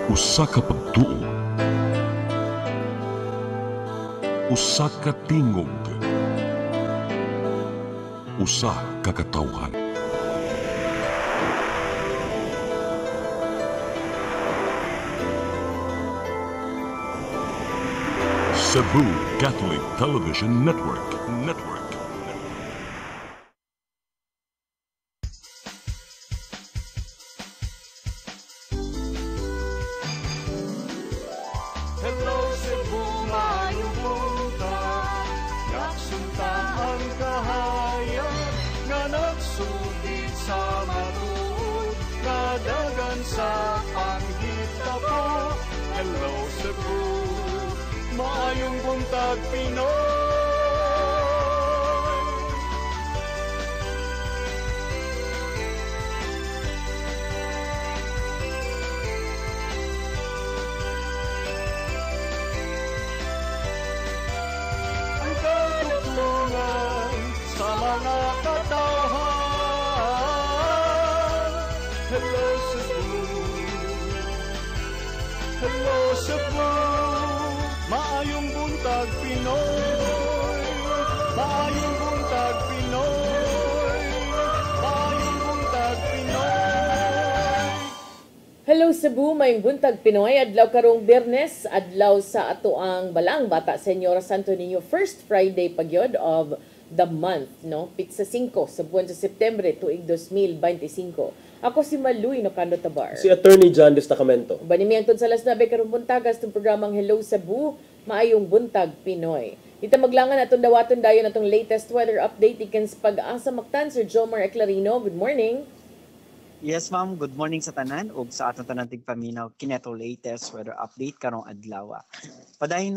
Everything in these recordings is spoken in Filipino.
Usa ka pagtuo, usa ka tingog, usa ka katawhan. Cebu Catholic Television Network. Hello Cebu, maayong buntag. Nagsunta ang kahayag nga nagsugid sa matuod, nadagan sa panghitabo. Hello Cebu, maayong buntag Pinoy. Ang katutulungan sa mga katawhan. Hello Cebu, hello Cebu, maayong buntag Pinoy, maayong buntag Pinoy, maayong buntag Pinoy. Hello Cebu, may buntag Pinoy. Adlaw karong Biyernes, adlaw sa ato ang Balang Bata Senyora Santo Niño, first Friday pagyod of the month, no? Pitsa 5 sa buwan sa Setyembre tuig 2025. Ako si Maluy Nocando Tabar. Si Attorney John Destacamento. Banimiyantod sa alas 9 karong buntagas ng programang Hello Cebu, maayong buntag Pinoy. Dito maglangan atong dawaton dayon atong latest weather update ikan sa pag-asa Mactan, Sir Jomar Eclarino. Good morning. Yes, ma'am. Good morning sa tanan ug sa atong tanan tigpaminaw kineto latest weather update karong adlaw. Padayon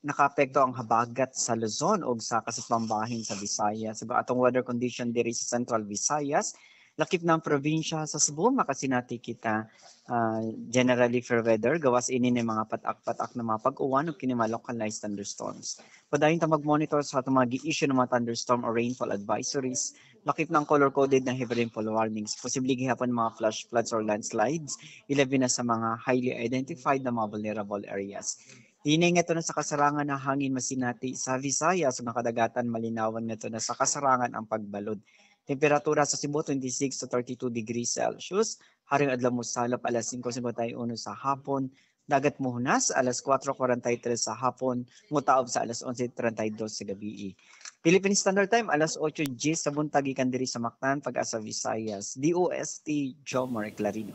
nakaapekto ang habagat sa Luzon ug sa kasatpambahin sa Visayas. Sa atong weather condition diri sa Central Visayas, lakip ng probinsya sa Cebu, makasinati kita generally fair weather, gawas ini ni mga patak-patak na mga pag-uwan o kini mga localized thunderstorms. Padayon ta mag-monitor sa atong mga gi-issue ng mga thunderstorm or rainfall advisories, lakip ng color-coded na heavy rainfall warnings, posibleng gihapon mga flash floods or landslides, ilabi na sa mga highly identified na mga vulnerable areas. Hinay nga ito na sa kasarangan na hangin masinati sa Visayas, na kadagatan malinawan nga ito na sa kasarangan ang pagbalod. Temperatura sa Cebu 26 to 32 degrees Celsius. Haring adlaw mo salap alas 5:51 sa hapon. Dagat Muhunas alas 4:43 sa hapon. Mutaob sa alas 11:32 sa gabi. Philippine Standard Time alas 8:00 sa buntag ikan diri sa Mactan, Pag-asa Visayas. DOST Jomar Eclarino.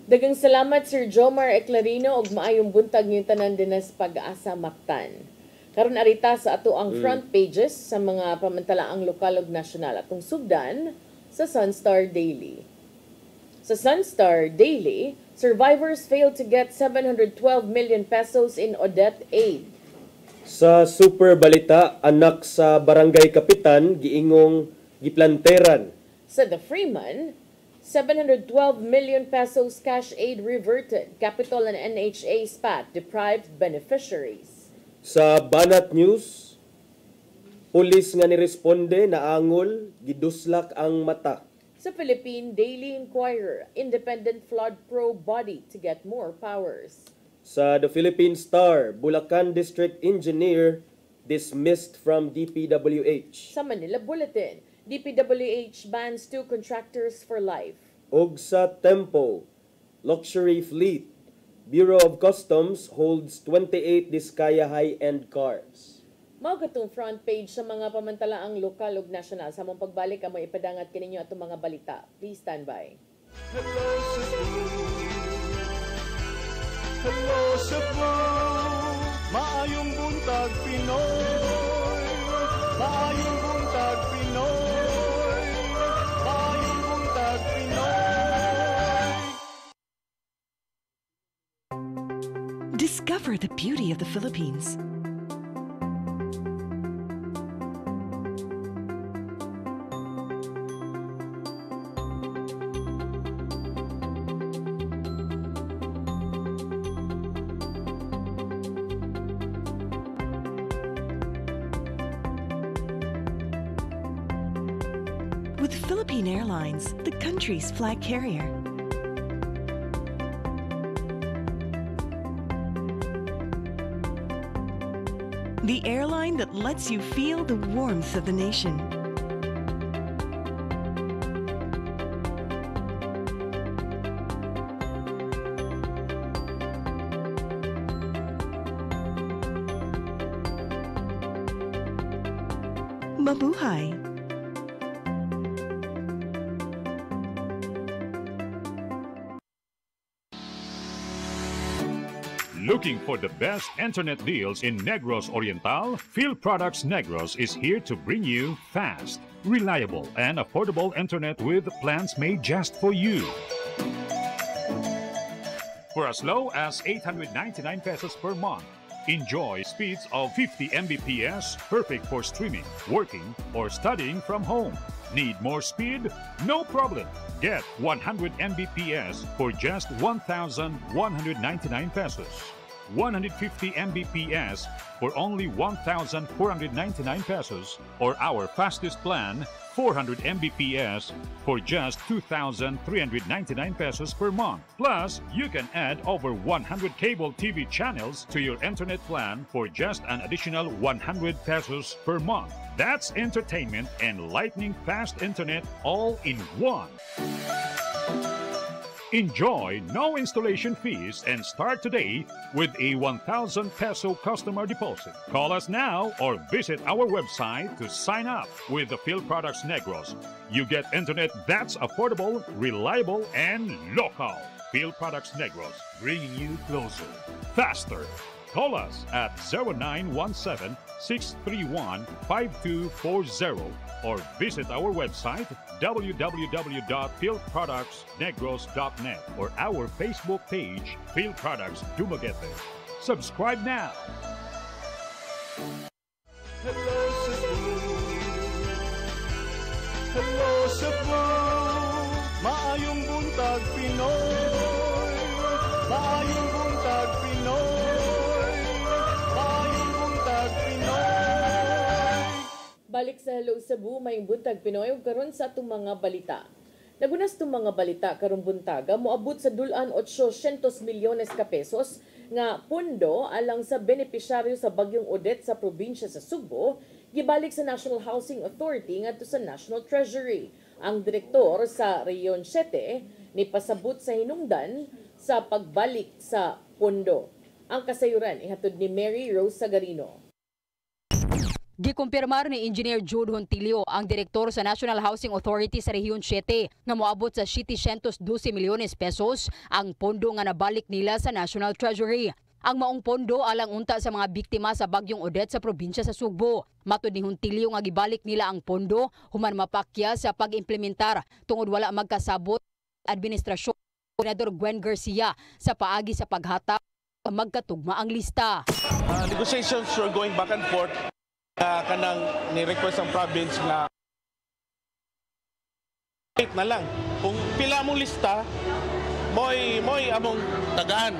Daghang salamat Sir Jomar Eclarino ug maayong buntag niyong tanan dinas Pag-asa Mactan. Karon arita sa ato ang front pages sa mga pamantalaang lokal ug nasyonal atong sugdan sa Sunstar Daily. Sa Sunstar Daily, survivors failed to get 712 million pesos in Odette aid. Sa Super Balita, anak sa Barangay Kapitan, giingong giplanteran. Sa The Freeman, 712 million pesos cash aid reverted. Capital and NHA spat deprived beneficiaries. Sa Banat News, pulis nga niresponde na angol, giduslak ang mata. Sa Philippine Daily Inquirer, independent flood probe body to get more powers. Sa The Philippine Star, Bulacan District Engineer dismissed from DPWH. Sa Manila Bulletin, DPWH bans 2 contractors for life. Og sa Tempo, Luxury Fleet, Bureau of Customs holds 28 Diskaya high-end cars. Mao katong front page sa mga pamantalaang lokal ug nasyonal. Sa mong pagbalik amo ipadangat kaninyo atong mga balita. Please stand by. Hello Cebu, hello Cebu, maayong buntag Pinoy, maayong buntag Pinoy, maayong buntag Pinoy. Discover the beauty of the Philippines. With Philippine Airlines, the country's flag carrier. the airline that lets you feel the warmth of the nation. Mabuhay! Looking for the best internet deals in Negros Oriental? Field Products Negros is here to bring you fast, reliable, and affordable internet with plans made just for you. For as low as 899 pesos per month, enjoy speeds of 50 Mbps, perfect for streaming, working, or studying from home. Need more speed? No problem. Get 100 Mbps for just 1,199 pesos. 150 Mbps for only 1,499 pesos, or our fastest plan, 400 Mbps for just 2,399 pesos per month. Plus, you can add over 100 cable TV channels to your internet plan for just an additional 100 pesos per month. That's entertainment and lightning fast internet all in one. Enjoy no installation fees and start today with a 1,000 peso customer deposit. Call us now or visit our website to sign up with the Field Products Negros. You get internet that's affordable, reliable, and local. Field Products Negros, bringing you closer, faster. Call us at 0917-631-5240 or visit our website www.fieldproductsnegros.net or our Facebook page, Field Products Dumaguete. Subscribe now. Hello Cebu, hello Cebu, maayong buntag Pinoy, maayong buntag Pinoy, maayong buntag Pinoy. Balik sa Hello Cebu, may buntag Pinoy ug karon sa atong mga balita. Nagunas tong mga balita karong buntaga moabot sa dulan 800 milyones ka pesos nga pondo alang sa benepisyaryo sa bagyong Odette sa probinsya sa Subo gibalik sa National Housing Authority ngadto sa National Treasury. Ang direktor sa Rehiyon 7 ni pasabot sa hinungdan sa pagbalik sa pondo. Ang kasayuran ihatod ni Mary Rose Sagarino. Gikumpirmar ni Engineer Jude Hontilio, ang direktor sa National Housing Authority sa Rehiyon 7, nga moabot sa 712 milyones pesos ang pondo nga nabalik nila sa National Treasury. Ang maong pondo alang unta sa mga biktima sa bagyong Odette sa probinsya sa Sugbo. Matud ni Hontilio nga gibalik nila ang pondo human mapakya sa pag-implementar tungod wala magkasabot administrasyon. Senador Gwen Garcia sa paagi sa paghatag magkatugma ang lista. Negotiations were going back and forth. Kanang ni-request ang province na na lang. Kung pila mong lista, mo'y among tagaan.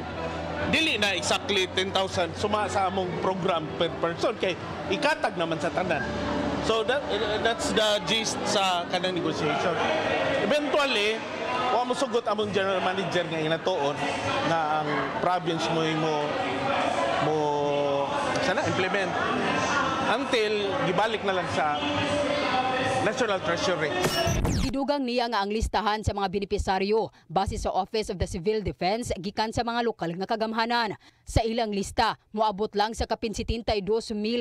Dili na exactly 10,000 suma sa among program per person kay ikatag naman sa tanan. So that's the gist sa kanang negotiation. Eventually, wa mo sugot among general manager nga inatuon na ang province mo sana implement until gibalik na lang sa National Treasury. Gidugang niya nga ang listahan sa mga benepisaryo base sa Office of the Civil Defense gikan sa mga lokal nga kagamhanan. Sa ilang lista, moabot lang sa kapin 72,000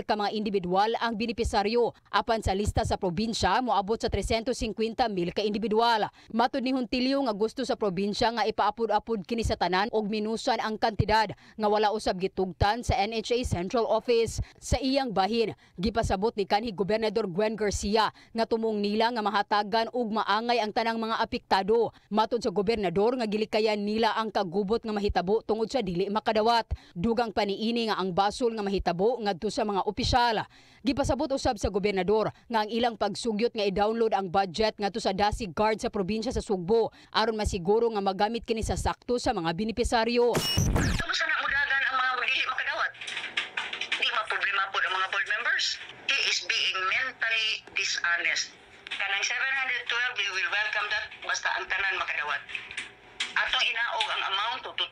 ka mga individual ang benepisaryo. Apan sa lista sa probinsya, moabot sa 350,000 ka individual. Matud ni Hontilio nga gusto sa probinsya nga ipaapod-apod kini sa tanan og minusan ang kantidad nga wala usab gitugtan sa NHA Central Office. Sa iyang bahin, gipasabot ni kanhi Gobernador Gwen Garcia nga tumong nila nga mahatagan og maangay ang tanang mga apektado. Matud sa gobernador nga gilikayan nila ang kagubot nga mahitabo tungod sa dili makadawat. Dugang paniini nga ang basol nga mahitabo ngadto sa mga opisyal. Gipasabot usab sa gobernador nga ang ilang pagsugyot nga i-download ang budget ngadto sa Dasig Guard sa probinsya sa Sugbo aron masiguro nga magamit kini sa sakto sa mga benepisaryo. Kumusta na mudagan ang mga dili makadawat? Di maproblema po ang mga board members. He is being mentally dishonest. Kanang 712, we will welcome that basta ang tanan makadawat. Atong inaog ang amount to 2005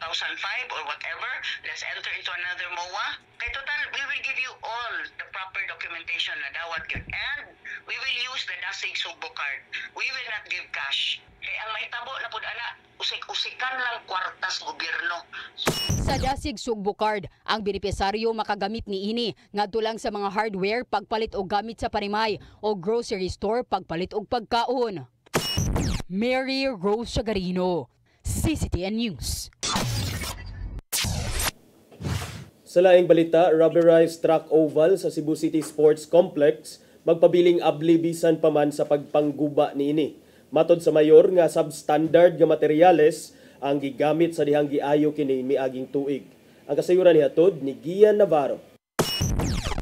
or whatever, let's enter into another MOA. Kay total, we will give you all documentation na dawat yun. And we will use the Dasig Sugbo card. We will not give cash. Kaya ang mahitabo na po ana, usik-usikan lang kwartas gobyerno. Sa Dasig Sugbo Card, ang benepisaryo makagamit ni ini ngadto lang sa mga hardware pagpalit og gamit sa panimay o grocery store pagpalit og pagkaon. Mary Rose Chagarino, CCTN News. Sa laing balita, rubberized track oval sa Cebu City Sports Complex magpabiling abli bisan pa man sa pagpangguba niini. Matod sa mayor nga substandard nga materyales ang gigamit sa dihang giayo kini miaging tuig. Ang kasayuran nihatod ni Gian Navarro.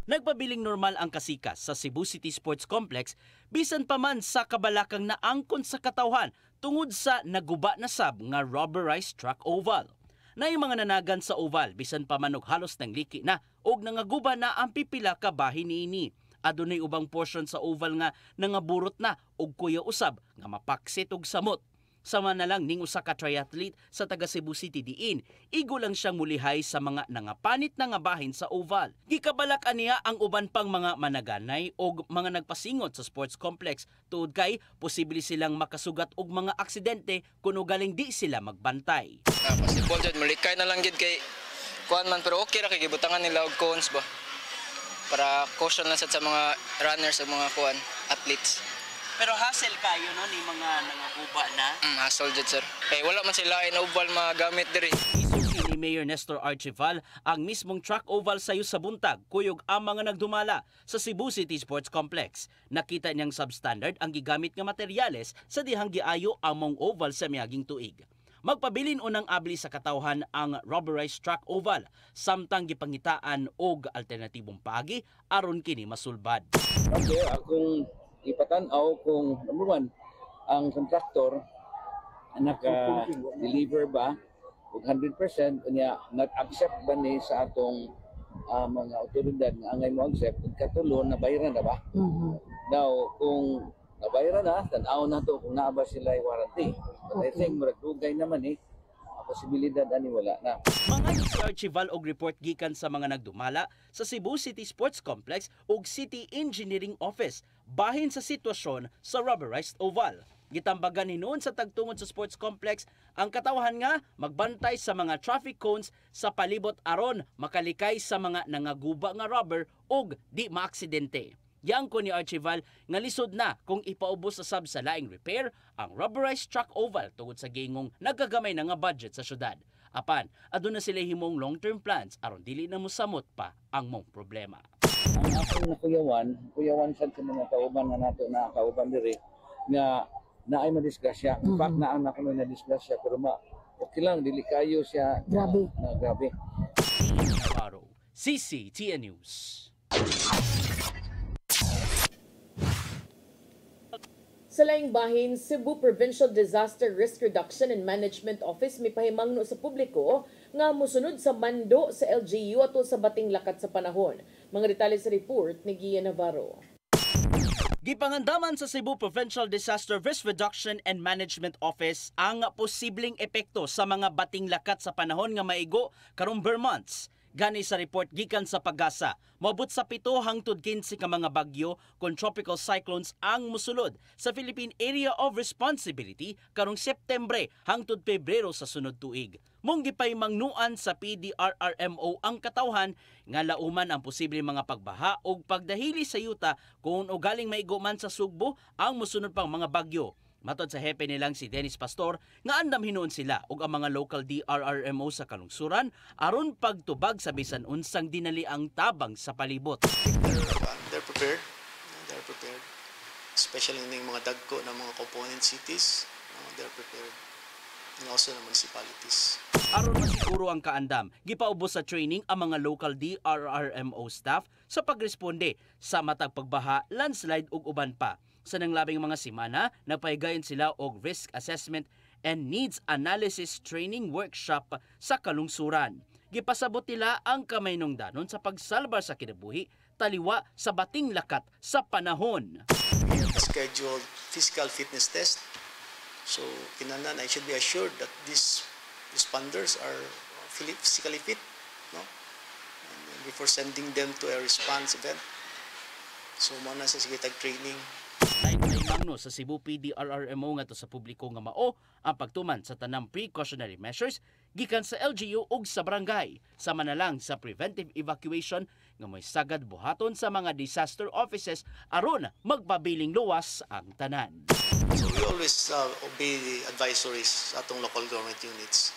Nagpabiling normal ang kasikas sa Cebu City Sports Complex bisan pa man sa kabalakang naangkon sa katawhan tungod sa naguba na sab nga rubberized track oval. Na yung mga nanagan sa oval bisan pa man og halos nang liki na og nangaguba na ang pipila ka bahin niini. Adunay ubang portion sa oval nga nangaburot na og kuya usab nga mapaksit og samot. Sama na lang ning usa ka triathlete sa taga Cebu City diin, igo lang siyang mulihay sa mga nangapanit na nga bahin sa oval. Gikabalak niya ang uban pang mga managanay og mga nagpasingot sa sports complex tuod kay posible silang makasugat og mga aksidente kuno galing di sila magbantay. Possible jud malikay na lang gid kay kuan man, pero okay ra kay gibutangan nila og cones ba para caution lang sa mga runners o mga kuan athletes. Pero hassle kayo no ni mga nangaguba na? Hassle jud sir. Kay wala man sila in oval magamit diri. Isusi ni Mayor Nestor Archival ang mismong track oval sayo sa buntag kuyog ang mga nagdumala sa Cebu City Sports Complex. Nakita niyang substandard ang gigamit nga materyales sa dihang giayo among oval sa miaging tuig. Magpabilin unang abli sa katawhan ang rubberized track oval samtang gipangitaan og alternatibong paagi aron kini masulbad. Okay, akong ipatanaw kung number one, ang contractor naka-deliver ba og 100% niya nag-accept ba ni sa atong mga otoridad nga angay mo accept katulon na bayaran na ba? Now, kung nabayaran na, tanaw na to kung naa ba sila warranty. But I think maratugay naman posibilidad ani wala na. Mga si Archival og report gikan sa mga nagdumala sa Cebu City Sports Complex ug City Engineering Office bahin sa sitwasyon sa rubberized oval. Gitambagan hinuon sa tagtungod sa sports complex ang katawhan nga magbantay sa mga traffic cones sa palibot aron makalikay sa mga nangaguba nga rubber ug di maaksidente. Yang ko ni Archival nga lisod na kung ipaubos sa sab sa laing repair ang rubberized track oval tungod sa gingong nagagamay na nga budget sa syudad. Apan, aduna sila himong long-term plans aron dili na mosamot pa ang mong problema. Ang akong kuyawan sa mga kauban nga nato na kauban diri nga naay madisgrasya. In fact, naan ako na disgrasya pero okay lang dili kayo siya grabe. Navarro, CCTN News. Sa laing bahin, Cebu Provincial Disaster Risk Reduction and Management Office may pahimangno sa publiko nga musunod sa mando sa LGU ato sa bating lakat sa panahon. Mga detalye sa report ni Gian Navarro. Gipangandaman sa Cebu Provincial Disaster Risk Reduction and Management Office ang posibleng epekto sa mga bating lakat sa panahon nga maigo karong months. Gani sa report gikan sa Pag-asa, moabot sa 7 hangtod 15 ka mga bagyo kon tropical cyclones ang musulod sa Philippine Area of Responsibility karong Septembre hangtod Pebrero sa sunod tuig. Mong gipaymangnuan sa PDRRMO ang katawhan nga lauman ang posibleng mga pagbaha o pagdahili sa yuta kung ugaling maigo man sa Sugbo ang musunod pang mga bagyo. Matod sa hepe nilang si Dennis Pastor, nga andam hinuon sila ug ang mga local DRRMO sa kalungsuran aron pagtubag sa bisan unsang dinali ang tabang sa palibot. They're prepared. Especially in mga dagko ng mga component cities, they're prepared. And also the municipalities. Aron masiguro ang kaandam, gipaubos sa training ang mga local DRRMO staff sa pagresponde sa matag pagbaha, landslide ug uban pa. Sa nanglabing mga semana, napahigayon sila og risk assessment and needs analysis training workshop sa kalungsuran. Gipasabot nila ang kamaynungdanon sa pagsalbar sa kinabuhi, taliwa sa bating lakat sa panahon. We have a scheduled physical fitness test. So, kinahanglan, I should be assured that these responders are physically fit, no? And before sending them to a response event. So mo na sa sige training. Lain-lain sa Cebu PDRRMO nga to sa publiko nga mao ang pagtuman sa tanang precautionary measures gikan sa LGU ug sa barangay sama na lang sa preventive evacuation nga may sagad buhaton sa mga disaster offices aron magpabiling luwas ang tanan. So we always obey the advisories sa atong local government units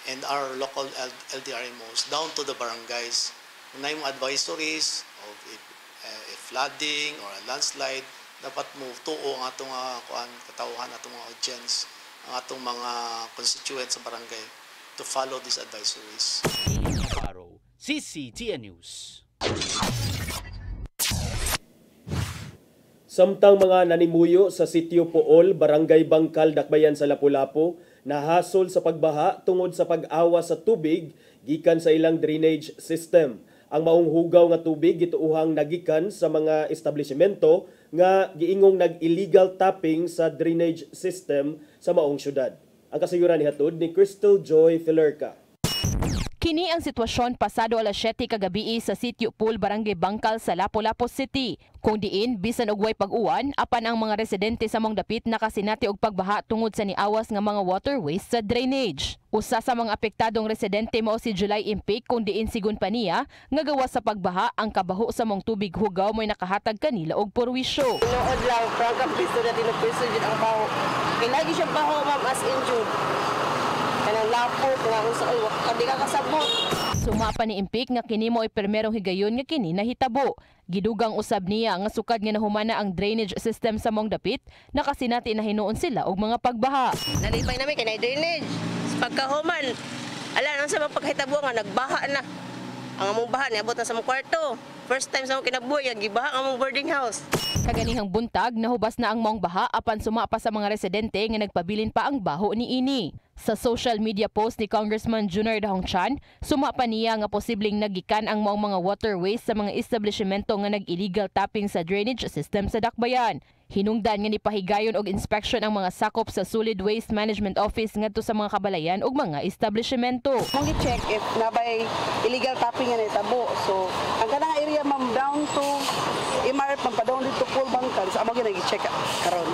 and our local LDRMOs down to the barangays. Kung na yung advisories of a flooding or a landslide, dapat mo tuo ang atong katauhan, atong mga audience, ang atong mga constituents sa barangay to follow these advisories. CCTN News. Samtang mga nanimuyo sa Sitio Pool, Barangay Bangkal, Dakbayan sa Lapu-Lapu, nahasol sa pagbaha tungod sa pag-awa sa tubig gikan sa ilang drainage system. Ang maong hugaw nga tubig gituuhang nagikan sa mga establishmento nga giingong nag-illegal tapping sa drainage system sa maong syudad. Ang kasayuran ni hatod ni Crystal Joy Filerca. Kini ang sitwasyon pasado alas 7 kagabi sa Sitio Pool, Barangay Bangkal sa Lapu-Lapu City. Kung diin, bisan og way pag-uwan, apan ang mga residente sa mong dapit nakasinati og pagbaha tungod sa niawas nga mga waterways sa drainage. Usa sa mga apektadong residente mao si July Impik kung diin sigon pa niya nga gawas sa pagbaha ang kabaho sa mong tubig hugaw mo'y nakahatag kanila og porwisyo. Nood lang, prangka pisto na tinupiso dyan ang baho. Kaya lagi siya baho, ma'am, as in June. Kanang lapot, nga usa ay kadi ka kasabot. Sumapa ni Impik nga kini mo ay permerong higayon nga kini nahitabo. Gidugang usab niya nga sukad nga nahumana ang drainage system sa mong dapit, nakasinati na hinuon sila og mga pagbaha. Nalipay namin kay drainage. Sa pagkahuman, ala nang sa pagkahitabo nga nagbaha na. Ang among baha niabot na sa mong kwarto. First time sa mong kinabuhi, gibaha ang among boarding house. Kaganihang buntag, nahubas na ang maong baha apan sumapa sa mga residente nga nagpabilin pa ang baho ni ini. Sa social media post ni Congressman Junior Dahongchan, sumapa niya nga posibleng nagikan ang maong mga waterways sa mga establishmento nga nag-illegal tapping sa drainage system sa Dakbayan. Hinungdan nga nipahigayon og inspection ang mga sakop sa Solid Waste Management Office ngadto sa mga kabalayan ug mga establishmento. Mong i-check if nabay illegal tapping nga nahitabo. So, ang kanang area ma'am down to MRF pampadong dito Pool Bangkal sa amo ginagi-check karon.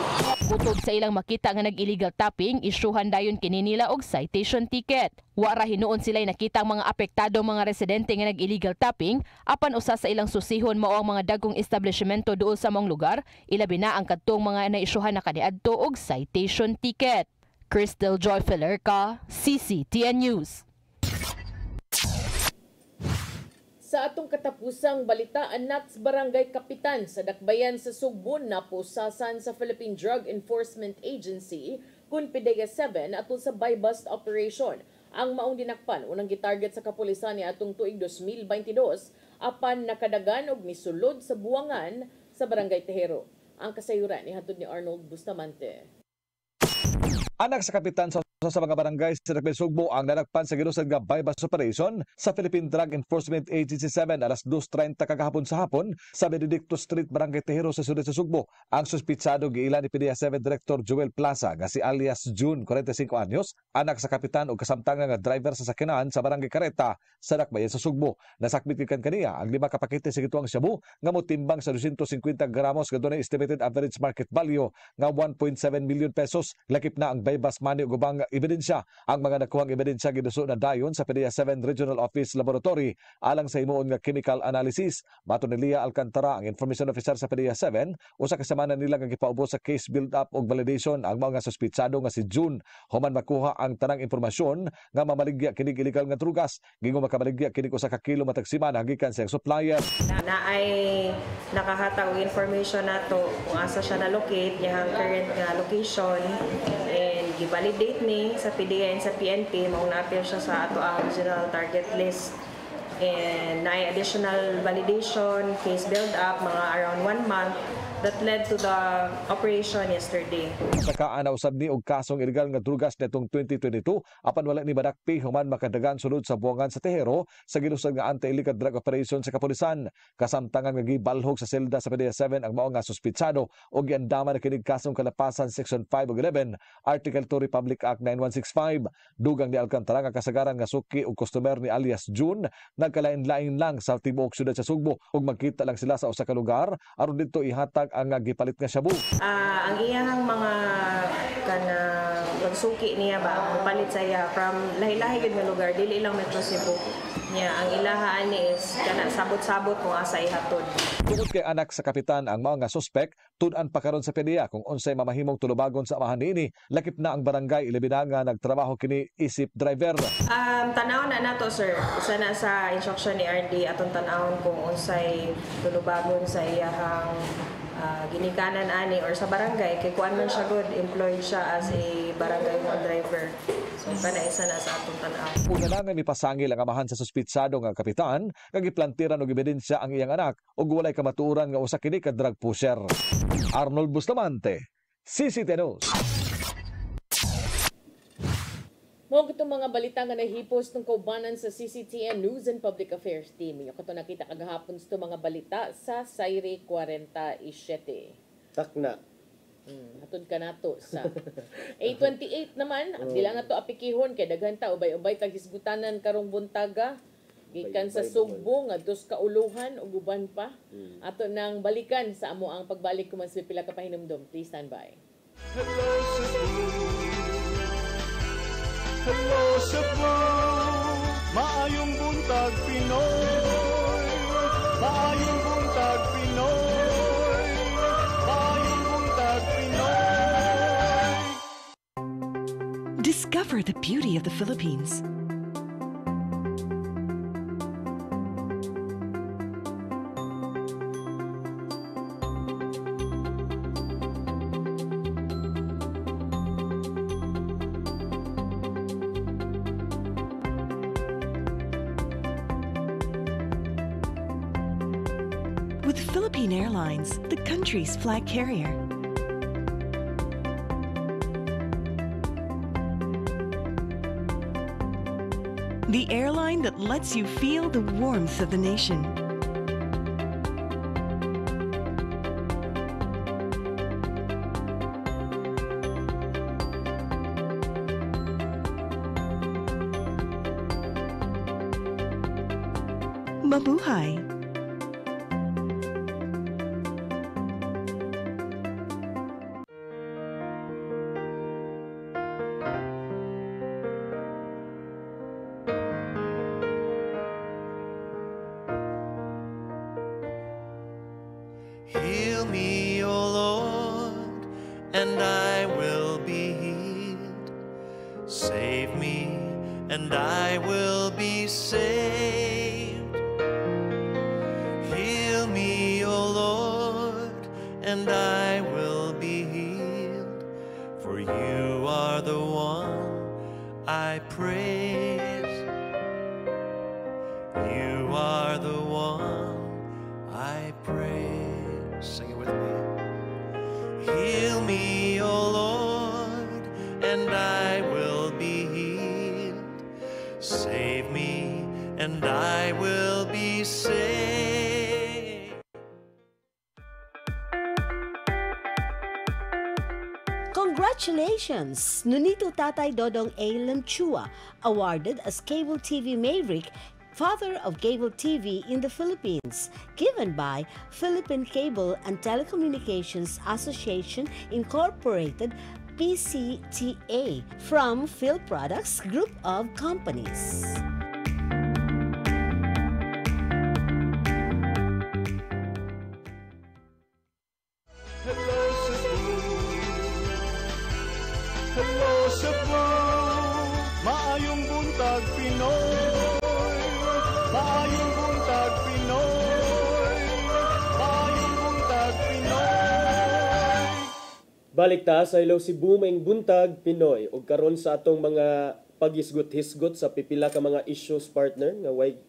Kutob sa ilang makita nga nag-illegal tapping, isyuhan dayon kini nila og citation ticket. Wara hinuon sila'y nakita ang mga apektado mga residente nga nag-illegal tapping, apan usa sa ilang susihon mao ang mga dagkong establishmento duol sa mong lugar, ilabi na ang kadtong mga naisyuhan na kaniadto og citation ticket. Crystal Joy Filerca, CCTN News. Sa atong katapusang balita, anak sa Barangay Kapitan sa Dakbayan sa Sugbon napusasan sa Philippine Drug Enforcement Agency kun PDEA 7 atol sa buy-bust operation. Ang maong dinakpan unang gitarget sa kapulisan ni atong tuig 2022 apan nakadagan og misulod sa buwangan sa Barangay Tejero. Ang kasayuran ni hatod ni Arnold Bustamante. Anak sa kapitan sa mga barangay sa Dakbayan Sugbo ang nadakpan sa ginusad nga buy-bust operation sa Philippine Drug Enforcement Agency 7 alas 2:30 kagahapon sa hapon sa Benedicto Street, Barangay Tejero sa sudad sa Sugbo. Ang suspitsado giila ni PDEA 7 Director Joel Plaza nga si alias June, 45 anyos, anak sa kapitan o kasamtangan nga driver sa sakyanan sa Barangay Careta sa Dakbayan sa Sugbo. Nasakbit gikan kaniya ang 5 ka pakete sa gituang shabu nga motimbang sa 250 gramos nga dunay estimated average market value nga 1.7 million pesos. Lakip na ang buy-bust money ug ubang ebidensya. Ang mga nakuhang ebidensya giduso na dayon sa PDEA 7 Regional Office Laboratory alang sa himuon nga chemical analysis. Mato ni Lia Alcantara, ang information officer sa PDEA 7, usa ka semana nila nga gipaubos sa case build-up ug validation ang mga suspitsado nga si June human makuha ang tanang impormasyon nga mamaligya kinig illegal nga drugas. Gingo makamaligya kinig usa ka kilo matag semana gikan sa supplier. Na ay nakahatag og information nato kung asa siya na-locate, yung current nga location, and i-validate ni sa PDEA and sa PNP, maong na-appear siya sa ato ang original target list. And na additional validation, case build-up, mga around 1 month, that led to the operation yesterday. Nakaana usab ni og kasong illegal nga drugas netong 2022 apan wala ni madakpi human makadagan sulod sa buwangan sa Tehero sa gilusad nga anti-illegal drug operation sa kapulisan. Kasamtangan nga gibalhog sa selda sa PDEA 7 ang mao nga suspitsado og giandaman na kinig kasong kalapasan Section 5 ug 11 Article 2 Republic Act 9165. Dugang ni Alcantara nga kasagaran nga suki og customer ni alias June nagkalain-lain lang sa tibuok syudad sa Sugbo ug magkita lang sila sa usa ka lugar aron didto ihatag ang gipalit nga shabu. Ang iyang mga pagsuki niya ba palit sa iya from lahi-lahi gid nga lugar dili lang Metro Cebu niya ang ilahaan ni is kana sabot-sabot kung asa ihatod. Tungod kay anak sa kapitan ang mga suspek tud-an pa karon sa PDEA kung unsay mamahimong tulubagon sa amahan niini lakip na ang barangay ilabina nga nagtrabaho kini isip driver. Tanaw na nato sir usa na sa instruction ni RD atong tanawon kung unsay tulubagon sa iyahang ginikanan ani or sa barangay kay kuan man siya good employed siya as a barangay driver. So kana isa na sa atong tan-aw. Una na nga mipasangil ang amahan sa suspitsado nga kapitan kag giplantiran og ebidensya ang iyang anak ug walay kamatuoran nga usa kini ka drug pusher. Arnold Bustamante, CCTV News. Mo itong mga balita nga nahipos ng kaubanan sa CCTN News and Public Affairs Team. Yung ito nakita kagahapon sa mga balita sa Saire 47. Takna. Hatod ka na to sa A28 naman. Di lang na to apikihon kay daghan ta ubay-ubay taghisgutanan karong buntaga. Gikan sa Sugbo nga dos kauluhan ug uban pa. Ato nang balikan sa amo ang pagbalik kuman sa pila ka pahinumdom. Please stand by. Hello Cebu, maayong buntag Pinoy, maayong buntag Pinoy, maayong buntag Pinoy. Discover the beauty of the Philippines. With Philippine Airlines, the country's flag carrier. The airline that lets you feel the warmth of the nation. Mabuhay! Heal me, O Lord, and I will be healed. Save me, and I will be saved. Heal me, O Lord, and I will be healed. For you are the one I praise. You are the one I praise. Sing it with me. Heal me, O Lord, and I will be healed. Save me, and I will be saved. Congratulations! Nunito Tatay Dodong A. Lamchua, awarded as Cable TV Maverick, Father of Cable TV in the Philippines, given by Philippine Cable and Telecommunications Association Incorporated, PCTA, from Phil Products Group of Companies. Hello Cebu, hello Cebu, maayong buntag Pinoy, maayong buntag Pinoy, maayong buntag Pinoy. Balik ta sa Hello Cebu maing buntag Pinoy ug karon sa atong mga paghisgot-hisgot sa pipila ka mga issues partner nga way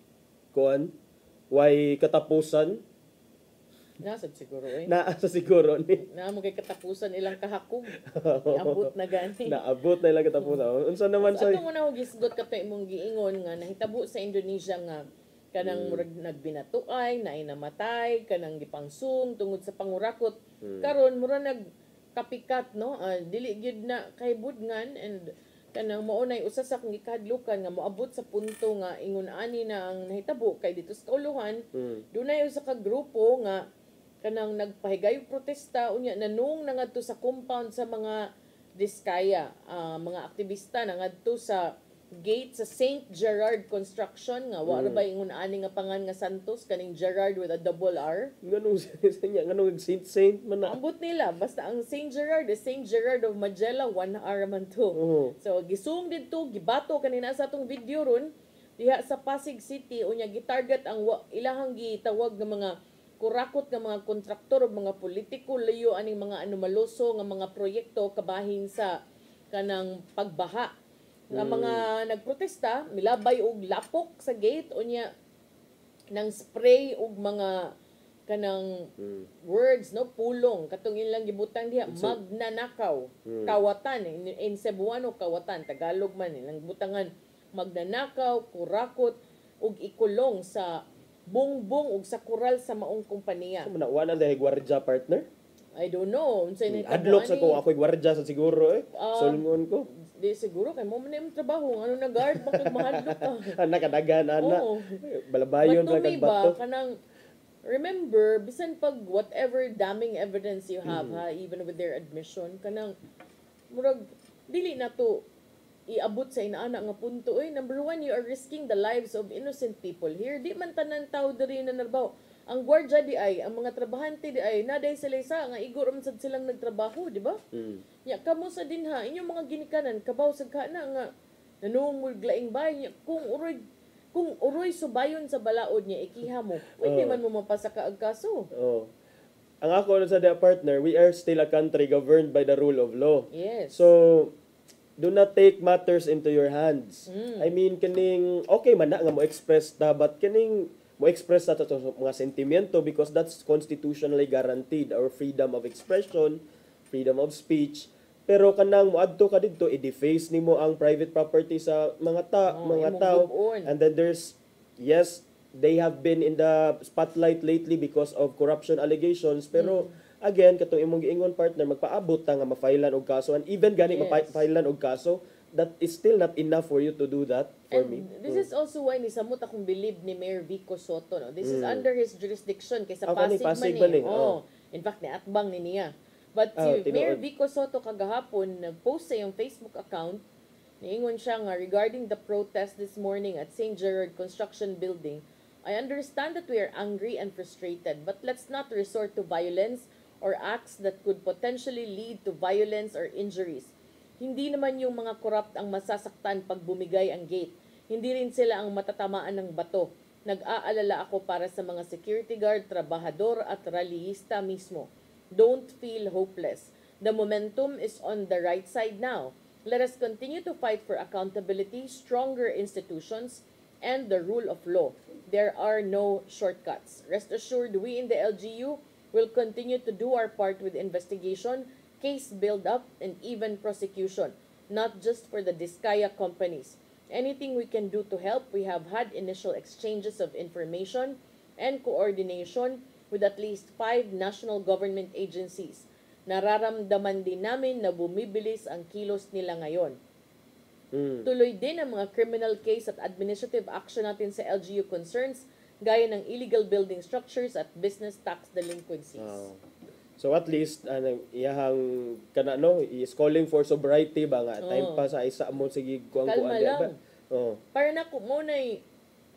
katapusan Nasad siguro eh. Naasa siguro ni. Na mo kay katapusan ilang kahakog. Iabot na gani. Naabot na ilang katapusan. Unsa naman sa sa ato muna og gisgot ka imong giingon nga nahitabo sa Indonesia nga kanang murag nagbinatuay, naay namatay, kanang gipangsung tungod sa pangurakot. Karon mura nagkapikat no. Dili gyud na kahibudngan and kanang mao nay usa sa kong gikahadlukan nga moabot sa punto nga ingon ani na ang nahitabo kay dito sa kauluhan dunay usa ka grupo nga kanang nagpahigayong protesta unya nanung nangadto sa compound sa mga Diskaya, mga aktivista nangadto sa gate sa St. Gerard Construction nga wa ra ba ingon ani nga pangan nga Santos kaning Gerard with a double R. Nganong sinya nganong Saint man na. Ambot nila basta ang St. Gerard is St. Gerard of Magella 1 R man to. So gisung didto gibato kanina sa atong video ron diha sa Pasig City unya gitarget ang ilahang gitawag nga mga kurakot nga mga kontraktor ug mga politiko layo aning mga anomaloso nga mga proyekto kabahin sa kanang pagbaha. Nga mga nagprotesta, milabay og lapok sa gate unya nang spray og mga kanang words no pulong katong ilang gibutang diha magnanakaw kawatan in Cebuano kawatan Tagalog man ilang butangan magnanakaw kurakot ug ikulong sa bungbong ug sa kural sa maong kompanya. So wala dahil gwardiya partner? I don't know. Adlok sa ko ako'y gwardiya sa siguro eh. Sulngon ko. Di siguro kay mo man imong trabaho ano na guard bakit mahadlok ka. Nakadagan ana. Balabayon ra kag bato. Kanang remember bisan pag whatever damning evidence you have ha even with their admission kanang murag dili na to iabot sa inaana nga punto number 1 you are risking the lives of innocent people here di man tanan tao diri na narbaho. Ang gwardiya di ay, ang mga trabahante di ay, naday sila isa, nga igor man sad silang nagtrabaho, di ba? Ya, kamo sa dinha, inyong mga ginikanan, kabaw sa kana nga, nanungol glaing bay niya, kung uroy subayon sa balaod niya, ikiha mo, pwede man mo mapasaka ang kaso. Ang ako sa dia partner, we are still a country governed by the rule of law. Yes. So, do not take matters into your hands. I mean, kaning, okay man na nga mo express dapat kaning, mo express na to mga sentimiento because that's constitutionally guaranteed our freedom of expression, freedom of speech. Pero kanang moadto ka didto i-deface nimo ang private property sa mga tao. And then there's yes, they have been in the spotlight lately because of corruption allegations pero again katong imong giingon partner magpaabot ta nga ma-filean og kaso and even gani ma-filean og kaso that is still not enough for you to do that for me. This is also why ni samot akong believe ni Mayor Vico Soto. No? This is under his jurisdiction kaysa Pasig man eh. In fact, ni atbang ni niya. But si Mayor Vico Soto kagahapon nag-post sa iyong Facebook account, niingon siya nga regarding the protest this morning at St. Gerard Construction Building, I understand that we are angry and frustrated, but let's not resort to violence or acts that could potentially lead to violence or injuries. Hindi naman yung mga corrupt ang masasaktan pag bumigay ang gate. Hindi rin sila ang matatamaan ng bato. Nag-aalala ako para sa mga security guard, trabahador at rallyista mismo. Don't feel hopeless. The momentum is on the right side now. Let us continue to fight for accountability, stronger institutions, and the rule of law. There are no shortcuts. Rest assured, we in the LGU will continue to do our part with investigation, case build-up, and even prosecution, not just for the Diskaya companies. Anything we can do to help, we have had initial exchanges of information and coordination with at least 5 national government agencies. Nararamdaman din namin na bumibilis ang kilos nila ngayon. Tuloy din ang mga criminal case at administrative action natin sa LGU concerns, gaya ng illegal building structures at business tax delinquencies. So at least iyahang kana no is calling for sobriety ba nga time pa sa isa mo sige kuan-kuan ba. Para na ko mo nay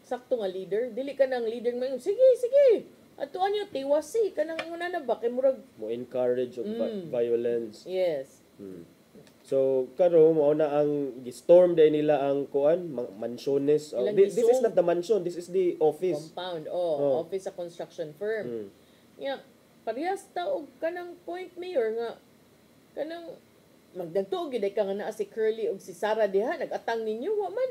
sakto nga leader, dili ka nang leader mo sige. Atuan niyo tiwasi kanang ingon na ba kay murag mo encourage of violence. Yes. So karo mo na ang gi-storm day nila ang kuan mansiones. This is not the mansion, this is the office. Compound. Office sa construction firm. Yeah. Parehas ta og kanang point mayor nga kanang magdagto gid ka nga naa si Curly og si Sara diha nagatang ninyo wa man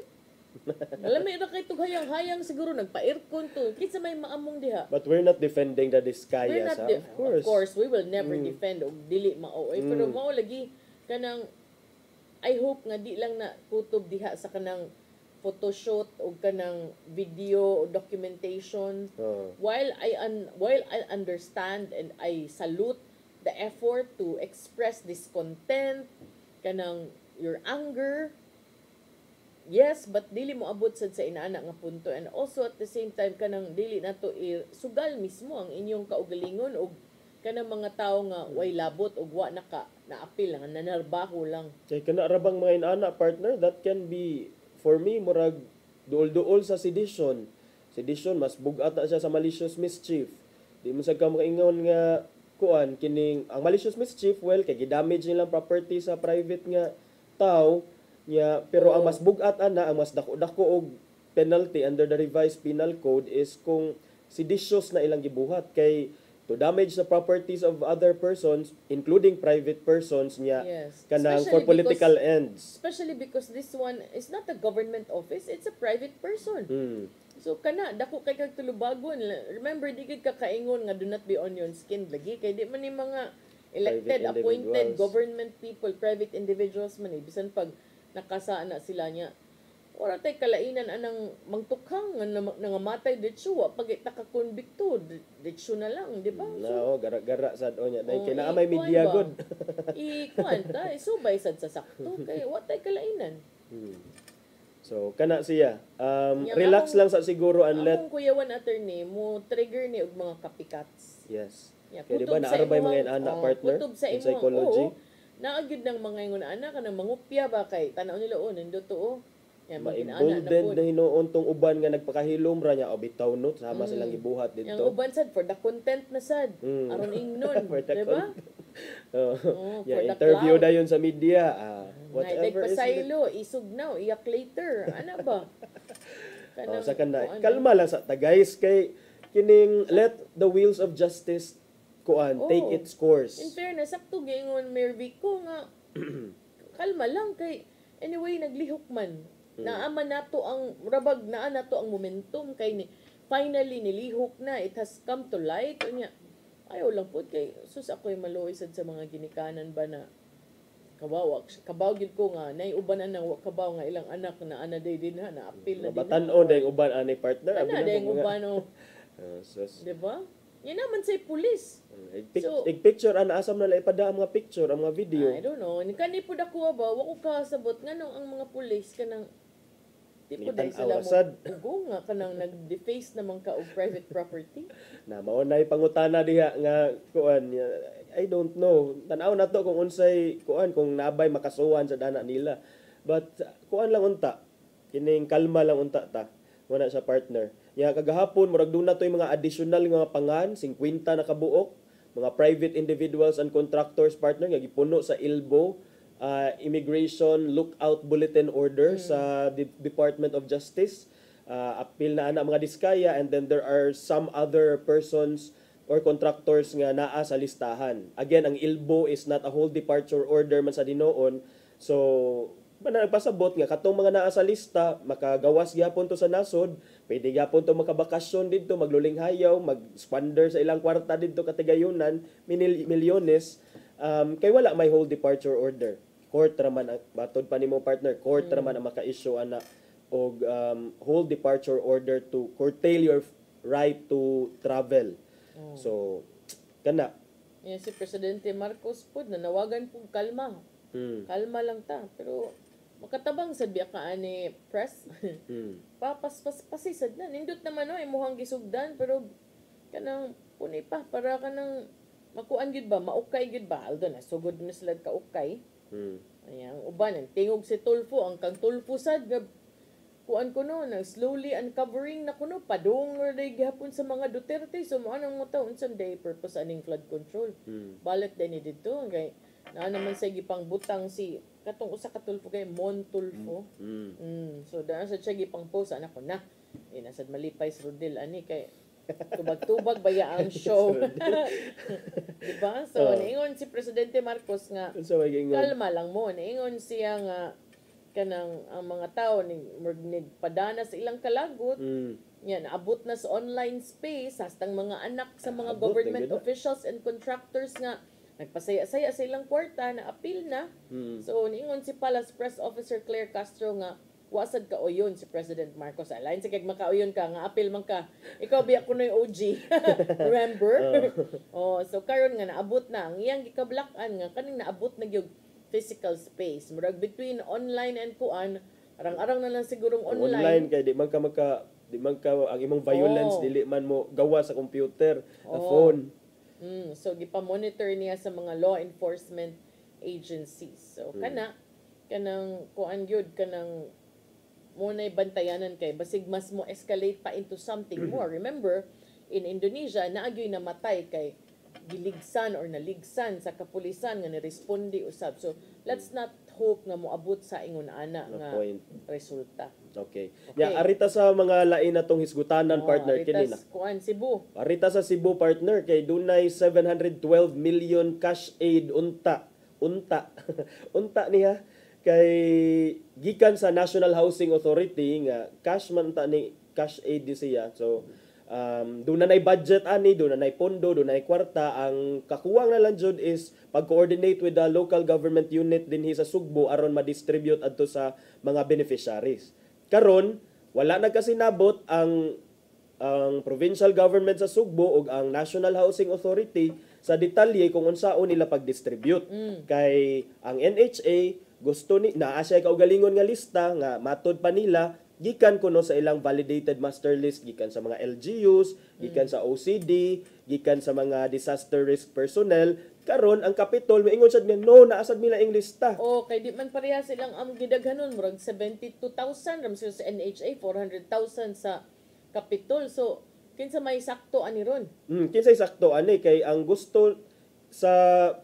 Alam mo, ito kay hayang-hayang siguro, nagpa-aircon to. Kinsa may maamong diha. But we're not defending the We're Diskaya, not sa of course, we will never defend o dili mao. Pero Mm. mao lagi kanang I hope nga di lang na kutob diha sa kanang photoshoot o kanang video o documentation. While I understand and I salute the effort to express discontent, kanang your anger, yes, but dili mo abot sad sa inaana nga punto, and also at the same time kanang dili nato sugal mismo ang inyong kaugalingon og kanang mga tawo nga way labot og wa naapil nga nanarbaho lang. Kay kana rabang mga inaana partner, that can be for me murag duol-duol sa sedition. Sedition mas bugat na siya sa malicious mischief. Di mo sad ka makaingon nga kuan kining ang malicious mischief, well kay gidamage nilang property sa private nga tao nya, pero ang mas bugat ana, ang mas dako-dako og penalty under the revised penal code is kung seditious na ilang gibuhat kay to damage the properties of other persons including private persons nya, Yes. kanang Especially for political because- ends. Especially because this one is not a government office, it's a private person. So kana dako kay kag tulubagon. Remember di gid ka kaingon nga do not be on your skin lagi kay di man ni mga elected, Private appointed individuals. government people, private individuals man bisan pag nakasa na sila niya. Wala tay kalainan anang mangtukhang nga nangamatay dito wa pag nakakonbikto dito na lang, di ba? No, gara-gara sad o nya dahil Oh, kay naa may kuwan media ba? good. Ikuan ta, isubay sad sa sakto kay wa tay kalainan. So kana siya Yang relax akong- lang sa siguro and let Akong kuyawan attorney mo trigger ni og mga copycats. yes. Yeah, Kaya di ba kutob sa naarabay imong- mga inaana partner kutob sa in imong, psychology? oo. Naagid ng mga ingon ana kanang mangupya ba kay tanaw nila nindot to oh. Yan mga inaana na Ma-emboldened po. na hinuon tong uban nga nagpakahilom ra nya o bitaw no sama silang ibuhat Yang dito. uban sad for the content na sad. Aron ingnon, For the di ba? Oh, for the interview cloud. dayon sa media. Whatever Whatever is pasaylo, isugnaw, iyak later. Ana ba? sa kana ano? kalma lang sa ta guys kay kining let the wheels of justice kuan take Oo. its course. In fairness, sakto gingon Mervic ko nga kalma lang kay anyway naglihok man. Naama nato ang rabag naa nato ang momentum kay ni finally nilihok na, it has come to light unya. Ayaw lang pud kay sus ako'y maluoy sad sa mga ginikanan ba na kabaw gid ko nga nay ubanan ng kabaw nga ilang anak na ana day din ha na apil na din. Batan-on dayong uban ani partner. Ana day uban oh. Sus. Di ba? Yan naman say pulis. So- Picture ana asam na ipada ang mga picture, ang mga video. I don't know. Kani po dako ba, wa ko kasabot nganong ang mga pulis kanang di po dahil sila mo Awasad. ugo nga kanang nag-deface naman ka og private property. Na mao nay pangutana diha nga kuan I don't know. Tan-aw na to kung unsay kuan kung nabay makasuhan sa dana nila. But kuan lang unta. Kining kalma lang unta ta. Wala sa partner. Ya kagahapon murag duna toy mga additional nga pangan 50 na kabuok, mga private individuals and contractors partner nga gipuno sa ILBO immigration lookout bulletin order sa Department of Justice. Apil na ana mga diskaya, and then there are some other persons or contractors nga naa sa listahan. Again, ang ILBO is not a whole departure order man sa dinoon. So, nagpasabot nga katong mga naa sa lista makagawas gyapon to sa nasod, pwede gyapon to makabakasyon didto, maglulinghayaw, mag-squander sa ilang kwarta didto katigayunan, milyones, kay wala may whole departure order. Court raman batod pa nimo partner, court raman ang maka-issue ana og whole departure order to curtail your right to travel. So kana Yan si Presidente Marcos po nanawagan po kalma. Kalma lang ta, pero makatabang sad biya ka ani press. Pasisad na nindot naman imuhang gisugdan pero kanang punay pa para kanang makuan gid ba, maukay gid ba? Aldo na sugod na sila ka ukay. Ayan, uban ang tingog si Tulfo, ang kang Tulfo sad nga kuan ko no, nang slowly uncovering na kuno padung or day gihapon sa mga Duterte, so mo anang mo taon sunday purpose aning flood control. Balik din ni dito kay na naman sa gipang butang si katong usa ka Tulfo kay Mon Tulfo. So daan sa siya gipang post anak ko na. Nasad malipay si Rodel ani kay tubag-tubag baya ang show. Diba? So, niingon si Presidente Marcos nga, kalma lang mo. Niingon siya nga, kanang ang mga tao ni padana sa ilang kalagot. Yan, abot na sa online space, hastang mga anak sa mga government officials and contractors nga nagpasaya-saya sa ilang kwarta na appeal na. So niingon si Palace Press Officer Claire Castro nga wasad ka oyon si President Marcos. Alain sa kag makauyon ka nga appeal man ka. Ikaw biya kunoy OG. Remember? So karon nga naabot na ang iyang gikablakan nga kaning naabot na gyud physical space. Murag between online and kuan, arang-arang na lang sigurong online. Kay di man ka ang imong violence dili man mo gawa sa computer, sa phone. So gipa-monitor niya sa mga law enforcement agencies. So kanang kuan gyud kanang munay bantayanan kay basig mas mo escalate pa into something more. Remember, in Indonesia naagyoy namatay kay giligsan or naligsan sa kapulisan nga niresponde usab. So let's not hope nga moabot sa ingon ana nga resulta. Okay. Ya arita sa mga lain natong hisgutanan partner kini na. Kuan Cebu. Arita sa Cebu partner kay dunay 712 million cash aid unta unta niya kay gikan sa National Housing Authority nga cash man ta ni cash aid di siya. So doon na budget ani, doon na pondo, doon na kwarta. Ang kakuwang na lang jud is pag-coordinate with the local government unit dinhi sa Sugbo aron ma-distribute adto sa mga beneficiaries. Karon wala na kasi nabot ang provincial government sa Sugbo ug ang National Housing Authority sa detalye kung unsaon nila pag-distribute. Kay ang NHA gusto ni naa siya kaugalingon nga lista nga matod pa nila gikan kuno sa ilang validated master list, gikan sa mga LGUs, gikan sa OCD, gikan sa mga disaster risk personnel. Karon ang Kapitol moingon sad nga no naasad nila ing lista. Kay di man pareha silang gidaghanon murag 72,000 ram sa NHA, 400,000 sa Kapitol. So kinsa may sakto ani ron? Kinsa sakto ani kay ang gusto sa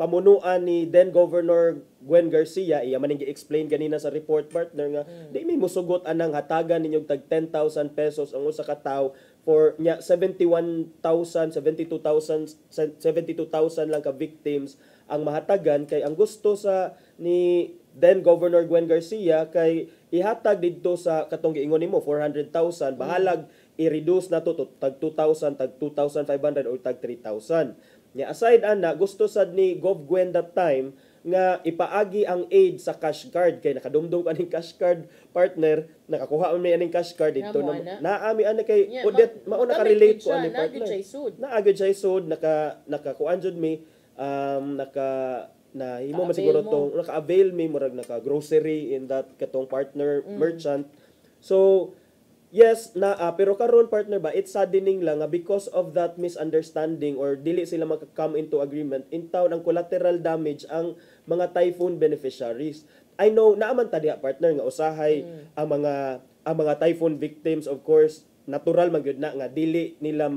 pamunuan ni then Governor Gwen Garcia, iya man gi-explain kanina sa report partner nga di may musugot anang hatagan ninyong tag 10,000 pesos ang usa ka tawo for nya 72,000 lang ka victims ang mahatagan. Kay ang gusto sa ni then Governor Gwen Garcia kay ihatag didto sa katong giingon nimo 400,000 bahalag i-reduce na to tag 2,000, tag 2,500 or tag 3,000. Nya aside ana gusto sad ni Gov Gwen that time nga ipaagi ang aid sa cash card kay nakadumdum kaning cash card partner, nakakuha man aning cash card dito naami ana kay udet mao na ka-relate ko ani partner. Naagid siya sud nakakuan jud mi na himo man siguro tong naka-avail mi murag naka-grocery in that katong partner merchant. So yes, pero karon partner ba, it's saddening lang nga because of that misunderstanding or dili sila maka-come into agreement, in town ang collateral damage ang mga typhoon beneficiaries. I know, naaman ta diha partner nga usahay ang mga typhoon victims, of course, natural man gyud na nga dili nila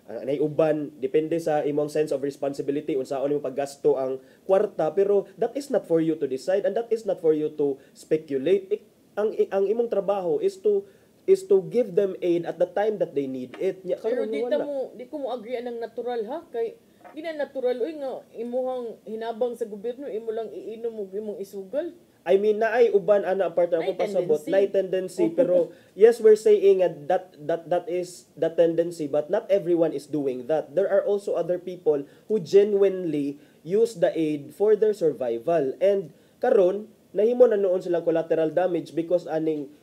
naiuban depende sa imong sense of responsibility unsaon imong paggasto ang kwarta, pero that is not for you to decide and that is not for you to speculate. Ang imong trabaho is to give them aid at the time that they need it. Pero di ko mo agree anang natural ha kay gina natural nga imuhang hinabang sa gobyerno imo lang iinom ug imong isugal. I mean naay uban ana partner ko pasabot na tendency pero yes, we're saying that is the tendency, but not everyone is doing that. There are also other people who genuinely use the aid for their survival, and karon nahimo na noon silang collateral damage because aning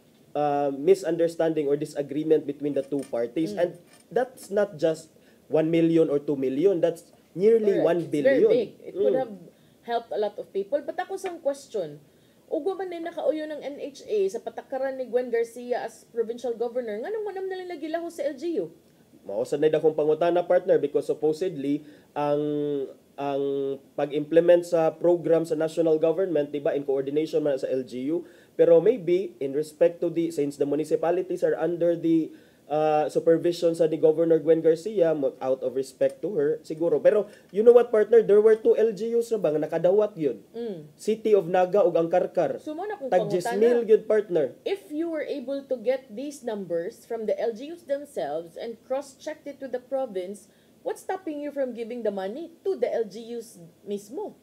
misunderstanding or disagreement between the two parties. And that's not just 1 million or 2 million, that's nearly 1 billion. Very big. It would have helped a lot of people. But ako sang question, ugo man din nakauyo ng NHA sa patakaran ni Gwen Garcia as provincial governor, nganong manam na nila gilaho sa LGU? Mausad na dakong pangutana partner because supposedly ang pag-implement sa program sa national government, diba, in coordination man sa LGU, pero maybe in respect to since the municipalities are under the supervision sa ni Governor Gwen Garcia, out of respect to her siguro. Pero you know what partner, there were 2 LGUs na bang nakadawat yun. City of Naga ug ang Karkar. So mo na kung tag 10,000 yun partner. If you were able to get these numbers from the LGUs themselves and cross-checked it with the province, what's stopping you from giving the money to the LGUs mismo?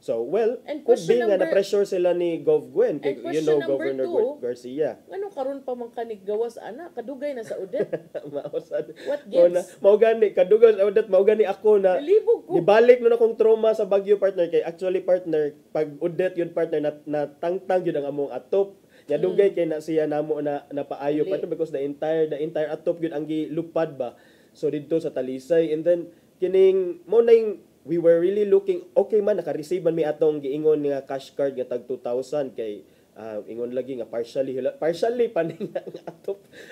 So, well, And could question be nga number- na-pressure sila ni Gov Gwen. And You know, question number Governor 2, Garcia. Anong karon pa man kanig gawas ana kadugay na sa udet. Mausad. What Una, gives? mao gani kadugan sa udet, mao gani ako na Nalibog ko. nibalik nun akong trauma sa Baguio, partner, kay actually partner pag udet yun, partner, na tangtang yun ang among atop. Nya dugay kay na siya namo na napaayo, Dili. partner, because the entire atop yun ang gilupad ba. So didto sa Talisay, and then kining mo na yung we were really looking, okay man, naka-receive man mi atong giingon nga cash card nga tag 2,000 kay ingon lagi nga partially paning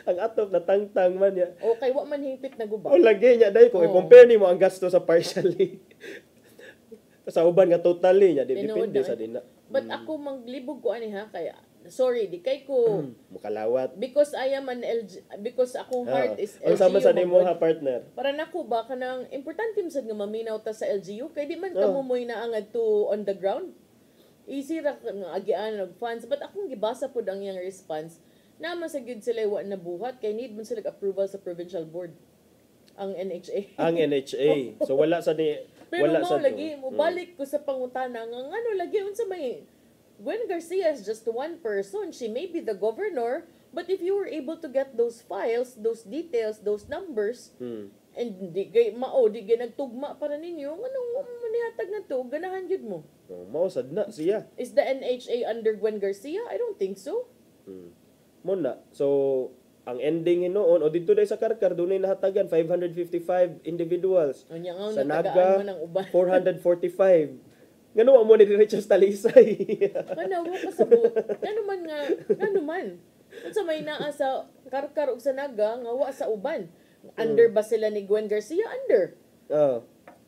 ang atop na tangtang man ya. Okay, wa man hingpit na guba. O lagi niya dahil kung i-compare nimo ang gasto sa partially sa uban nga totally niya, depende sa dina. But ako manglibog ko ani ha kaya sorry, di kay ko Mukalawat. because I am an because akong heart is Ang sama sa LGU, nimo ha, partner. para nako ba kanang importante sad nga maminaw ta sa LGU kay di man Oh. kamo moy naangad to on the ground. Easy ra nga agian og funds, but akong gibasa pud ang iyang response naman sa gyud sila wa nabuhat kay need man sila approval sa provincial board ang NHA. Ang NHA. So wala sa ni Pero wala mo sa lagi mo balik ko sa pangutana nga ngano lagi unsa may Gwen Garcia is just one person. She may be the governor, but if you were able to get those files, those details, those numbers, and di gay nagtugma para ninyo, anong manihatag na to? Ganahan jud mo. Mausad na siya. Is the NHA under Gwen Garcia? I don't think so. Mo na. So ang ending hinoon o dito dai sa Karkar dunay nahatagan 555 individuals. Anya nga Sa natagaan mo Naga ng uban. 445. Ngano mo ni Richard Talisay. Kana mo kasabot. Ngano man. Unsa may naa sa Karkar ug sa Naga nga wa sa uban. Under ba sila ni Gwen Garcia? Under.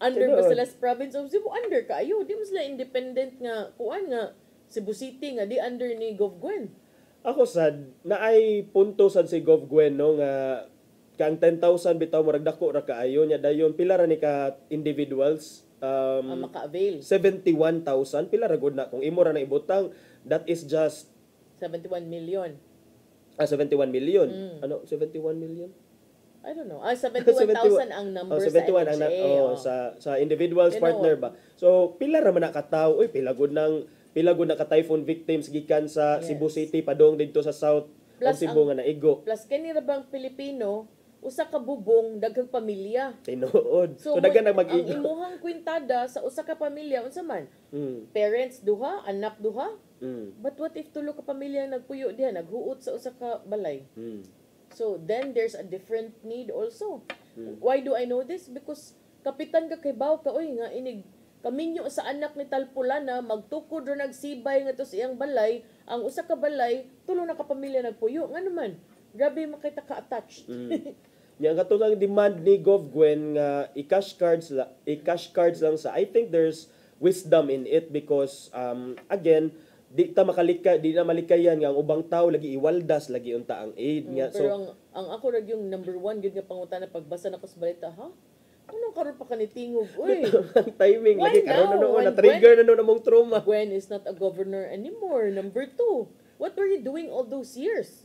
Under ba Tinuod. sila sa province of Cebu? Under kaayo. Di mo sila independent nga kuan nga Cebu City nga di under ni Gov Gwen. Ako sad na ay punto sad si Gov Gwen no nga kang 10,000 bitaw murag dako ra kaayo nya dayon pila ra ni ka individuals maka-avail 71,000 pila ra gud na kung imo ra na ibutang that is just 71 million. 71 million. Ano 71 million? I don't know. 71,000 ang number 71 sa NHA. sa individuals Tinuod. partner ba. So pila ra man na katawo, pila gud na ka typhoon victims gikan sa Cebu City padong didto sa south of Cebu nga naigo. Plus kani ra bang Pilipino usa ka bubong daghang pamilya. Tinuod. So ang daghan na mag-igo. imuhang kwintada sa usa ka pamilya unsa man? Parents duha, anak duha. But what if tulo ka pamilya ang nagpuyo diha, naghuot sa usa ka balay? So then there's a different need also. Why do I know this? Because kapitan ka kay baw ka oy nga inig kaminyo sa anak ni Talpulana magtukod ra nagsibay nga to sa iyang balay, ang usa ka balay tulo na ka pamilya nagpuyo. Nga naman, grabe makita ka attached. Yang katong demand ni Gov Gwen nga i-cash cards lang sa, I think there's wisdom in it because again di na malikayan nga ang ubang tao lagi iwaldas lagi unta ang aid nga. Pero ang ako rag yung number 1 gyud nga pangutana pagbasa na ko sa balita, ha? Anong karon pa kanitingog? Uy. Ang timing Why lagi karon now? na trigger na among trauma. Gwen is not a governor anymore. Number 2. What were you doing all those years?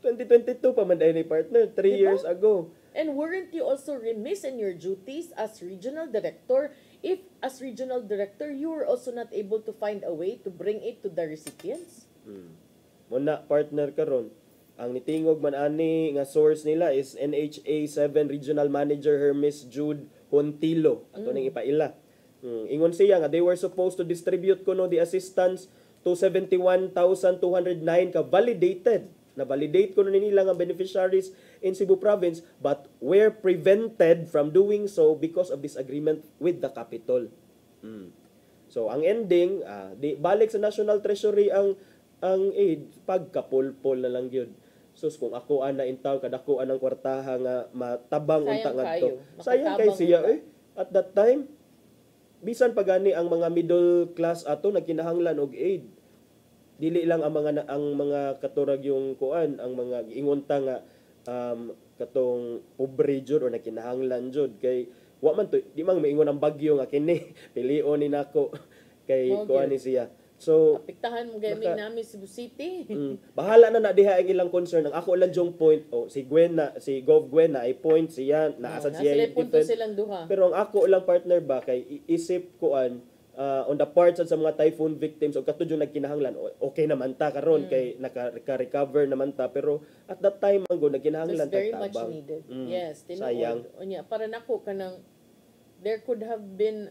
2022 pa man dahil ni partner, 3 years ago. And weren't you also remiss in your duties as regional director if as regional director you were also not able to find a way to bring it to the recipients? Muna partner karon. Ang nitingog man ani nga source nila is NHA 7 Regional Manager Hermes Jude Hontilo. Ato ning ipaila. Ingon siya nga they were supposed to distribute kuno the assistance to 71,209 ka validated. Na-validate kuno nila nga beneficiaries in Cebu Province but were prevented from doing so because of disagreement with the capital. So ang ending, di balik sa National Treasury ang aid pagkapulpol na lang gyud. So kung ako ana intaw kadako anang kwartaha nga matabang unta ngadto. Sayang kay siya at that time bisan pa gani ang mga middle class ato nagkinahanglan og aid. Dili lang ang mga katurag yung kuan, ang mga giingonta nga katong pobre jud or nakinahanglan jud kay wa man to di man maingon ang bagyo nga kini pilion ni nako kay kuan ni siya. So apektahan mo gaming namin Cebu City. Bahala na diha ang ilang concern. Ang ako lang jong point si Gov Gwen na ay point siya na asa siya punto silang duha. Pero ang ako lang partner ba kay isip kuan on the part sa mga typhoon victims o katudyo nagkinahanglan okay naman ta karon kay naka-recover naman ta pero at that time ang nagkinahanglan It's very ta much tabang. needed. Yes, sayang. tinuod. Unya para nako kanang there could have been,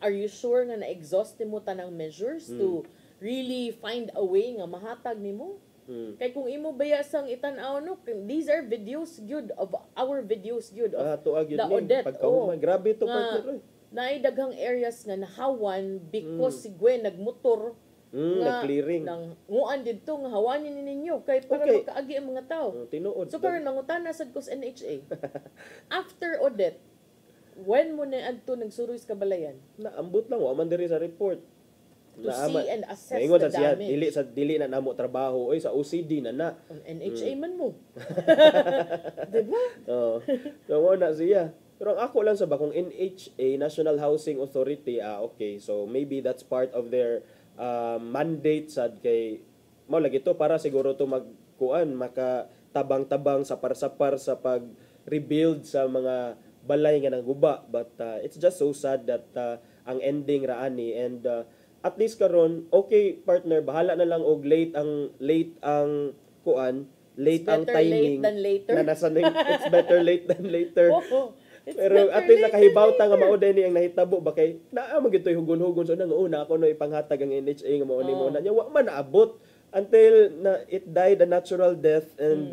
are you sure nga na-exhaust mo tanang measures to really find a way nga mahatag nimo? Kay kung imo bayasang itan-aw no, these are videos good of our videos good of tuag yun the ni Odette. pagkahuman grabe to partner. Naidaghang areas nga nahawan because si Gwen nagmotor nag-clearing. Nang nguan dito nga hawanin ninyo kay para makaagi ang mga tao. Tinuod. So karon mangutana sad ko sa NHA. After Odette, when mo na adto nagsuroy sa kabalayan? Naambot lang wa man diri sa report. To see and assess Maingon the siya, damage. dili na namo trabaho oy sa OCD na. Ang NHA man mo. Diba? So na siya. Pero ang ako lang sa bakong NHA, National Housing Authority, okay, so maybe that's part of their mandate sad kay mao lagi to para siguro to magkuan makatabang-tabang sa par sa pag-rebuild sa mga balay nga naguba, but it's just so sad that ang ending raani and at least karon okay partner bahala na lang og late ang kuan, late ang timing late than later. na nasa it's better late than later. It's Pero better at least late nakahibaw than ta nga later. mao ni ang nahitabo ba kay naa man gitoy hugon-hugon so nang una ako no ipanghatag ang NHA nga mao ni mo na nya wa man naabot until na it died a natural death and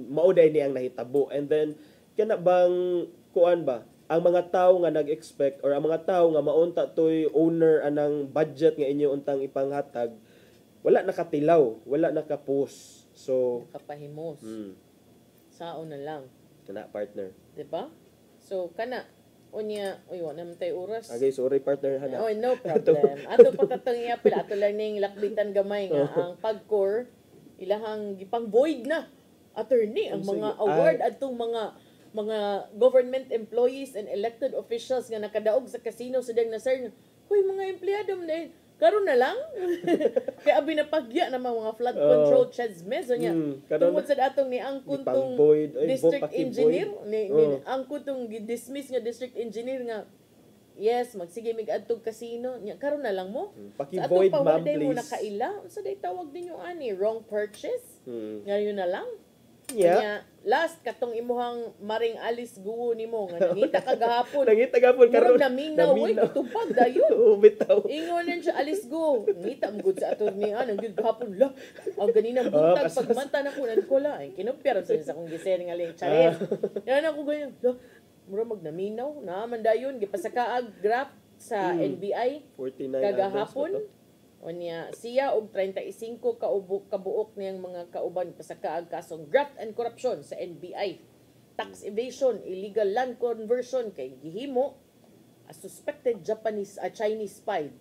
mao ni ang nahitabo and then kana bang kuan ba ang mga tao nga nag-expect or ang mga tao nga maunta toy owner anang budget nga inyo untang ipanghatag wala nakatilaw, wala nakapost. So kapahimos. Saon na lang. Kana partner. Diba? So kana unya uy wa naman tay oras. Okay, sorry partner hana. Oh, no problem. Ato patatong iapil ato lang ning lakbitan gamay nga ang PAGCOR ilahang gipang void na attorney ang mga award adtong mga government employees and elected officials nga nakadaog sa casino sa dang nasar. Hoy mga empleyado na karon na lang. Kay abi na pagya na mga flood control chesmes nya. Tungod sa atong ni ang kuntong district engineer ni ang kuntong dismiss nga district engineer nga yes magsige mig adtong casino nya karon na lang mo. Paki-void ma'am please. Mo nakaila unsa day tawag ninyo ani wrong purchase. Ngayon na lang. Yeah. Kanya, last katong imuhang maring alis guwo nimo nga nangita ka gahapon. Nangita gahapon karon. Naminaw oy tupag dayon. Bitaw. Ingon siya alis go. Ngita mo gud sa attorney nang gid gahapon la. Ang ganina buntag pagmanta na ko ko la ay kinumpir sa akong gisering aling chalet. Yan ako ganyan. La, mura magnaminaw naman dayon gipasakaag graph sa NBI 49 kagahapon. Onya siya og 35 kabuok niyang mga kauban pasakaag kasong graft and corruption sa NBI, tax evasion, illegal land conversion kay gihimo a suspected Chinese spy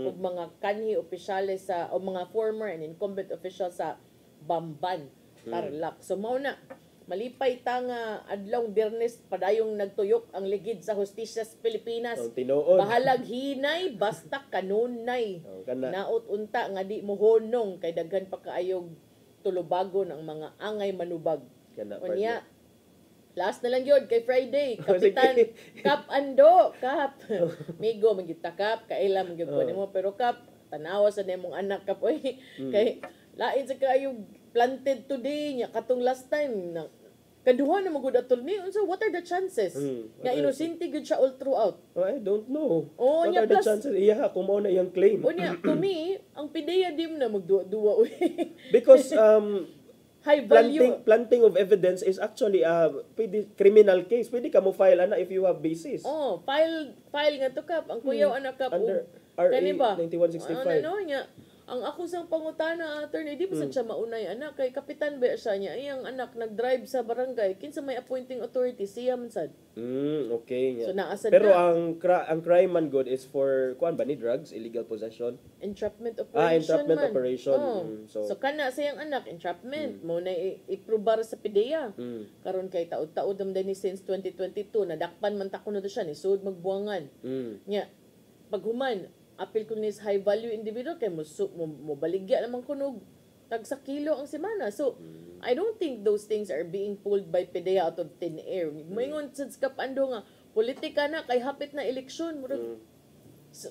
ug mga kanhi opisyales sa o mga former and incumbent officials sa Bamban, Tarlac. So mao na malipay ta nga adlong Biyernes padayong nagtuyok ang ligid sa hustisya sa Pilipinas. Bahalag hinay basta kanunay. Naot unta nga di mo honong kay daghan pa kaayog tulubagon ang mga angay manubag. Unya last na lang yun kay Friday Kapitan Kap Ando Kap migo magita Kap kaila magyud ko nimo pero Kap tanawa sa nimong anak Kap oy kay lain sa kaayog planted today nya katong last time na kaduha na magud attorney so what are the chances nga inosente gud siya all throughout. I don't know what are the chances iya kung mao na yung claim unya to me ang PDEA dim na magduwa because high value planting of evidence is actually pwede criminal case pwede ka mo file ana if you have basis file nga to Kap ang kuyaw anak Kap under RA 9165 ano nya ang ako sang pangutana attorney di ba siya maunay anak kay kapitan ba siya niya iyang anak nag-drive sa barangay kinsa may appointing authority siya man sad okay so naasad pero na. ang crime man good is for kuan ba ni drugs illegal possession entrapment operation operation so kana sa iyang anak entrapment mo na iprobar sa PDEA karon kay taud-taud damday ni since 2022 nadakpan man ta kuno siya ni sud magbuangan nya paghuman apil ko ni high value individual kay mo baligya naman kunog tag sa kilo ang semana. So I don't think those things are being pulled by PDEA out of thin air. Moingon sa Kap Ando nga politika na kay hapit na eleksyon murag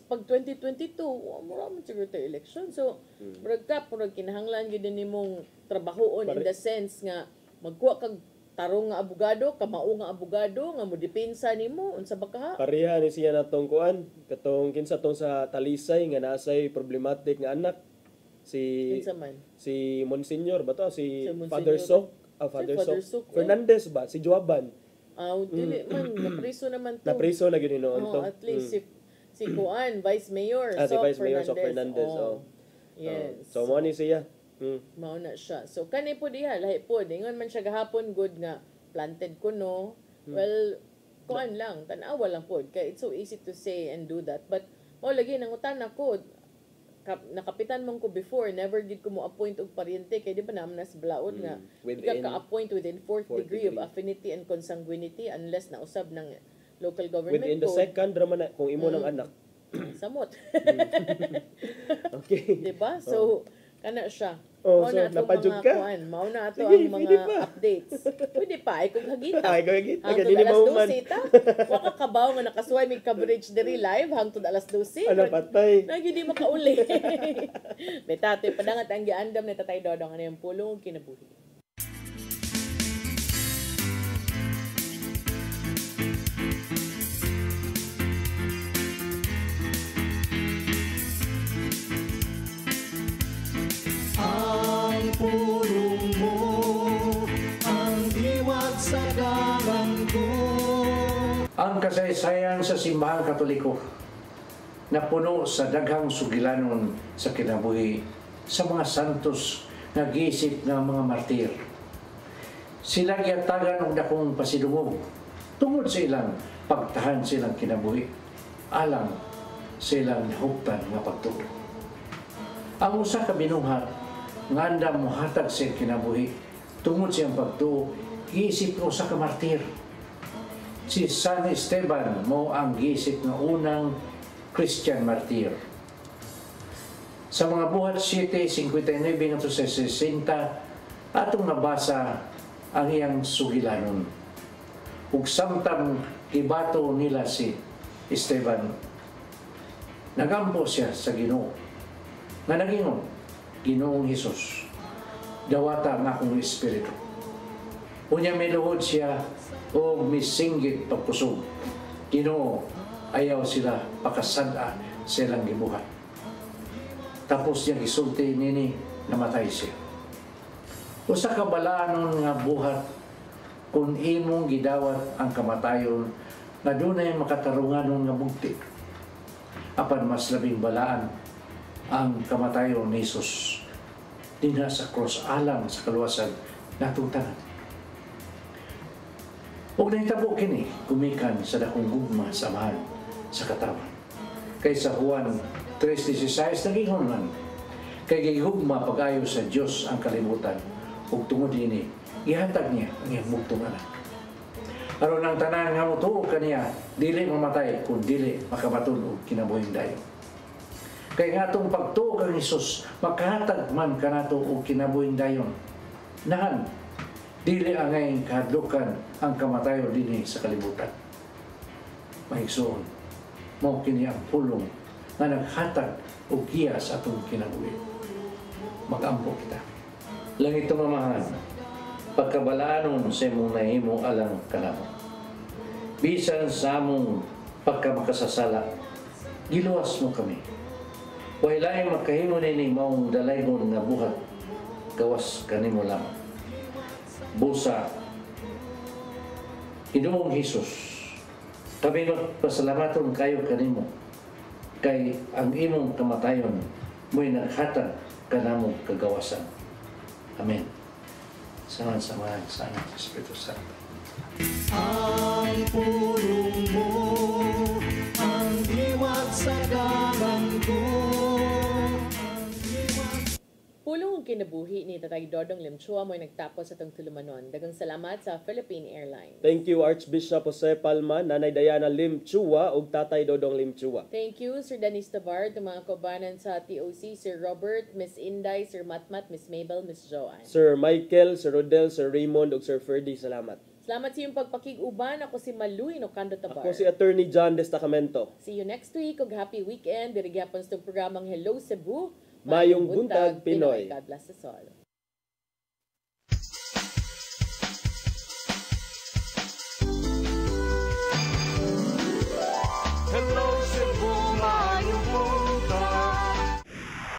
pag 2022, mura man siguro tayo election. So, murag kinahanglan gid nimong trabahoon in the sense nga magkuha kag tarong nga abogado, kamao nga abogado nga mo depensa nimo unsa ba ka? Pareha ni siya natong kuan, katong kinsa tong sa Talisay nga nasay problematic nga anak. Si Monsignor ba to? Si Father Sok, Father Sok. Fernandez ba? Si Joaban. Dili man napriso naman to. Napriso na gyud noon to. At least si Kuan, Vice Mayor si Vice Mayor Sok Fernandez. Yes. So mo ni siya. Mao na siya. So kani po diha lahi po ingon man siya gahapon good nga planted ko no. Well, kuan lang, tan-awa lang po kay it's so easy to say and do that. But mo lagi nangutan ako nakapitan man ko before, never gid ko mo appoint og paryente kay di ba naman nas blaod nga ka ka-appoint within fourth degree of affinity and consanguinity unless nausab ng local government within the second drama na kung imo ng anak. Samot. Okay. Diba? So kana siya. So napadjud ka. Mao na ato ang mga updates. Pwede pa ay kung hagita. Ay kung hagita. Hangtod alas 12 ta. Wa ka kabaw nga nakasuway mig coverage diri live hangtod alas 12. Ano patay? Nagi di makauli. Betate padangat ang giandam ni Tatay Dodong ano yung pulong kinabuhi. Ang pulong mo, ang diwat sa dalan ko. Ang kasaysayan sa simbahang Katoliko na puno sa daghang sugilanon sa kinabuhi sa mga santos nga giisip ng mga martir. Sila giatagan og dakong pasidungog tungod sa ilang pagtahan silang kinabuhi alang sa ilang nahuptan nga pagtuo. Ang usa ka binuhat nga anda mohatag sa kinabuhi tungod siyang pagtuo giisip ko sa kamartir. Si San Esteban mo ang giisip nga unang Christian martir. Sa mga buhat 7:59 sa 60 atong nabasa ang iyang sugilanon. Ug samtang gibato nila si Esteban, nagampo siya sa Ginoo. Nga nagingon, Ginoong Hesus, dawata nga akong espiritu. Unya miluhod siya o misinggit pagkusog. Ginoo, ayaw sila pakasada sa ilang gibuhat. Tapos niya gisulti nini, namatay siya. Usa ka balaanon nga buhat kung imong gidawat ang kamatayon na dunay makatarunganon nga bugti. Apan mas labing balaan ang kamatayon ni Jesus dinha sa cross alang sa kaluwasan natong tanan. Ug nahitabo kini gumikan sa dakong gugma samahan sa katawan. Kay sa Juan 3:16 nagingon man kay gihugma pag-ayo sa Dios ang kalibutan ug tungod ini gihatag niya ang iyang bugtong anak. Aron ang tanan nga motuo kaniya dili mamatay kun dili makabaton og kinabuhing dayon. Kay nga itong pagtuo kang Isus, makahatag man ka na ito o kinabuhing dayon. Nahan, dili angay kahadlukan ang kamatayon din sa kalibutan. Mahigsoon, mo kini ang pulong na naghatag o giya sa atong kinabuhi. Mag-ampo kita. Langit mamahan, pagkabalaanon sa imong nahimo alang kanamo. Bisan sa among pagkamakasasala, giluwas mo kami. Wailay makahimo nini maong dalaygon nga buhat gawas kanimo lamang. Busa Ginoong Hesus, kami magpasalamaton kayo kanimo kay ang imong kamatayon mo'y naghatag kanamo kagawasan. Amen. Samahan sa anak sa Espiritu Santo. Ang pulong mo, ang diwat sa dalan ko. Pulong kinabuhi ni Tatay Dodong Limchua mo'y nagtapos sa itong tulumanon. Dagang salamat sa Philippine Airlines. Thank you Archbishop Jose Palma, Nanay Diana Limchua ug Tatay Dodong Limchua. Thank you Sir Dennis Tabar, mga kaubanan sa TOC, Sir Robert, Miss Inday, Sir Matmat, Miss Mabel, Miss Joanne. Sir Michael, Sir Rodel, Sir Raymond ug Sir Ferdy, salamat. Salamat sa iyong pagpakig-uban. Ako si Maluy Nocando Tabar. Ako si Attorney John Destacamento. See you next week. Ug happy weekend. Diri gyapon sa programang Hello Cebu. Mayong buntag, Pinoy. God bless us all.